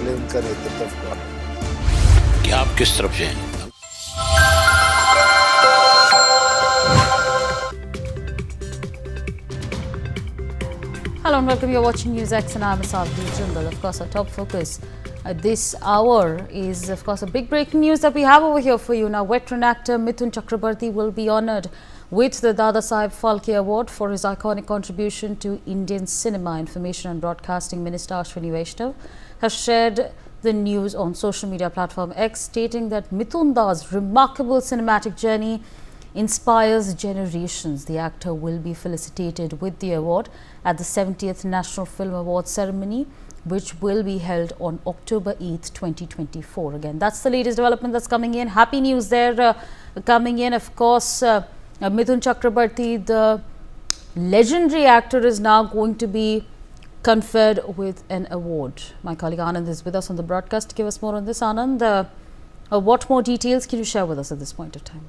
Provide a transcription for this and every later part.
इसलिए उनका नेतृत्व हुआ। कि आप किस तरफ से हैं? Hello and welcome. You're watching NewsX and I'm Asabdi Jindal. Of course, our top focus at this hour is, of course, a big breaking news that we have over here for you. Now, veteran actor Mithun Chakrabarti will be honoured with the Dada Saheb Phalke Award for his iconic contribution to Indian cinema. Information and Broadcasting Minister Ashwini Vaishnav has shared the news on social media platform X, stating that Mithun Da's remarkable cinematic journey inspires generations. The actor will be felicitated with the award at the 70th National Film Awards ceremony, which will be held on October 8th, 2024. Again, that's the latest development that's coming in. Happy news there coming in. Of course, Mithun Chakrabarti, the legendary actor, is now going to be conferred with an award. My colleague Anand is with us on the broadcast to give us more on this. Anand, what more details can you share with us at this point of time?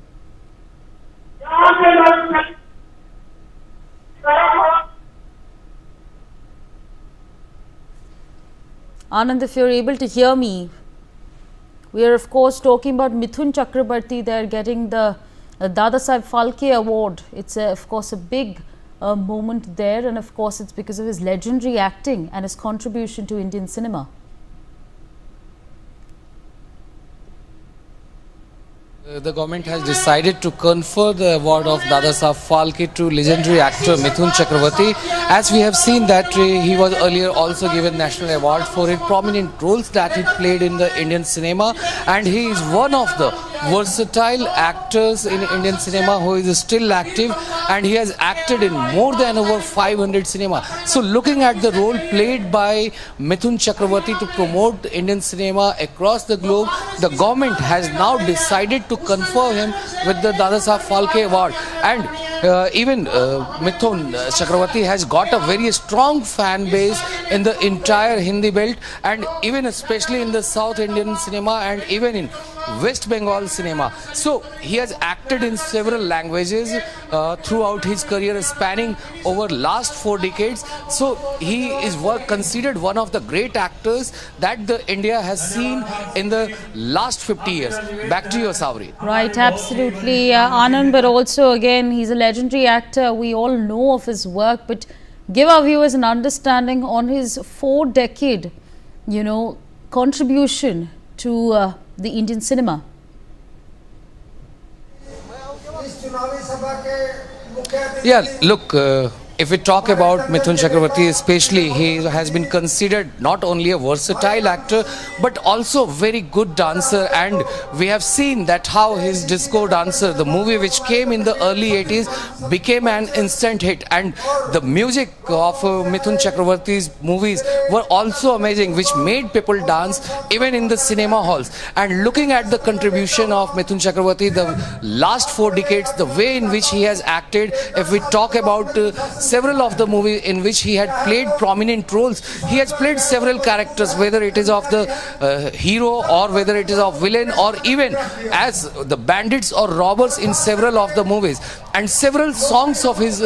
Anand, if you're able to hear me, we are of course talking about Mithun Chakrabarti. They're getting the Dada Saheb Phalke Award. It's of course a big moment there, and of course it's because of his legendary acting and his contribution to Indian cinema. The government has decided to confer the award of Dada Saheb Phalke to legendary actor Mithun Chakrabarti. As we have seen that he was earlier also given national award for his prominent roles that he played in the Indian cinema, and he is one of the versatile actors in Indian cinema who is still active, and he has acted in more than over 500 cinema. So looking at the role played by Mithun Chakrabarti to promote the Indian cinema across the globe, the government has now decided to confer him with the Dada Saheb Phalke Award. And even Mithun Chakrabarti has got a very strong fan base in the entire Hindi belt, and even especially in the South Indian cinema and even in West Bengal cinema. So he has acted in several languages throughout his career, spanning over last 4 decades. So he is considered one of the great actors that the India has seen in the last 50 years. Back to you, Savri. Right, absolutely, Anand. But also, again, he's a legendary actor. We all know of his work, but give our viewers an understanding on his 4-decade, contribution to the Indian cinema. Yeah, look, if we talk about Mithun Chakrabarti especially, he has been considered not only a versatile actor but also a very good dancer, and we have seen that how his Disco Dancer, the movie which came in the early 80s, became an instant hit, and the music of Mithun Chakrabarti's movies were also amazing, which made people dance even in the cinema halls. And looking at the contribution of Mithun Chakrabarti, the last 4 decades, the way in which he has acted, if we talk about several of the movies in which he had played prominent roles, he has played several characters, whether it is of the hero or whether it is of villain or even as the bandits or robbers in several of the movies. And several songs of his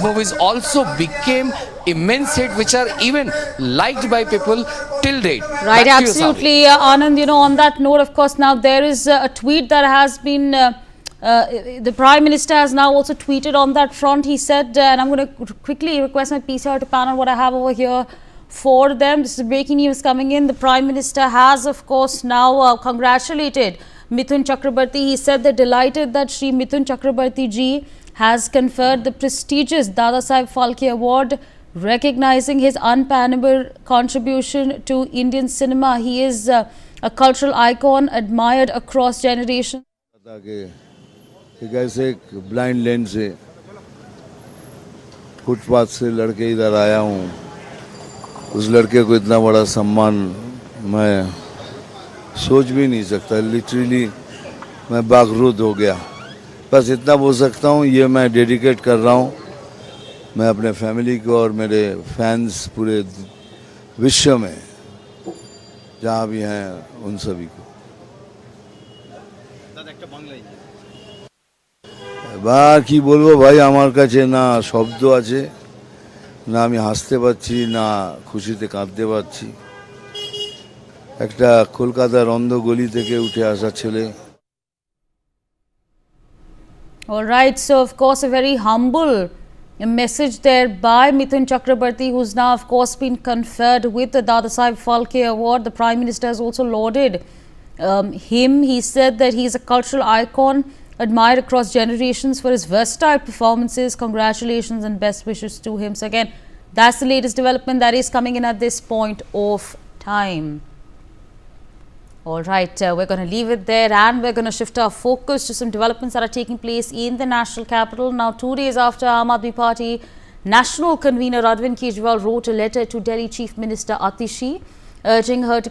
movies also became immense hit, which are even liked by people till date. Right, absolutely, Anand. On that note, of course, now there is a tweet that has been the Prime Minister has now also tweeted on that front. He said, and I'm going to quickly request my PCR to pan on what I have over here for them. This is breaking news coming in. The Prime Minister has, of course, now congratulated Mithun Chakrabarti. He said they're delighted that Shri Mithun Chakrabarti ji has conferred the prestigious Dada Saheb Phalke Award, recognizing his unparalleled contribution to Indian cinema. He is a cultural icon admired across generations. एक ऐसे एक blind लेन से footpath से लड़के इधर आया हूँ, उस लड़के को इतना बड़ा सम्मान मैं सोच भी नहीं सकता. लिटरली मैं बागरूद हो गया. बस इतना बोल सकता हूँ, ये मैं डेडिकेट कर रहा हूँ मैं अपने फैमिली को और मेरे फैंस पूरे विश्व में जहाँ भी हैं उन सभी को. বা কি বলবো ভাই, আমার কাছে না শব্দ আছে, না আমি হাসতে পারছি, না খুশিতে কাঁদতে পারছি. একটা কলকাতার অন্ধ গলি থেকে উঠে আসা ছেলে। All right, so of course a very humble message there by Mithun Chakrabarti, who's now of course been conferred with the Dadasaheb Phalke Award. The Prime Minister has also lauded him. He said that he's a cultural icon, admired across generations for his versatile performances. Congratulations and best wishes to him. So again, that's the latest development that is coming in at this point of time. All right, we're going to leave it there and we're going to shift our focus to some developments that are taking place in the national capital. Now, 2 days after Aam Aadmi Party national convener Arvind Kejriwal wrote a letter to Delhi Chief Minister Atishi urging her to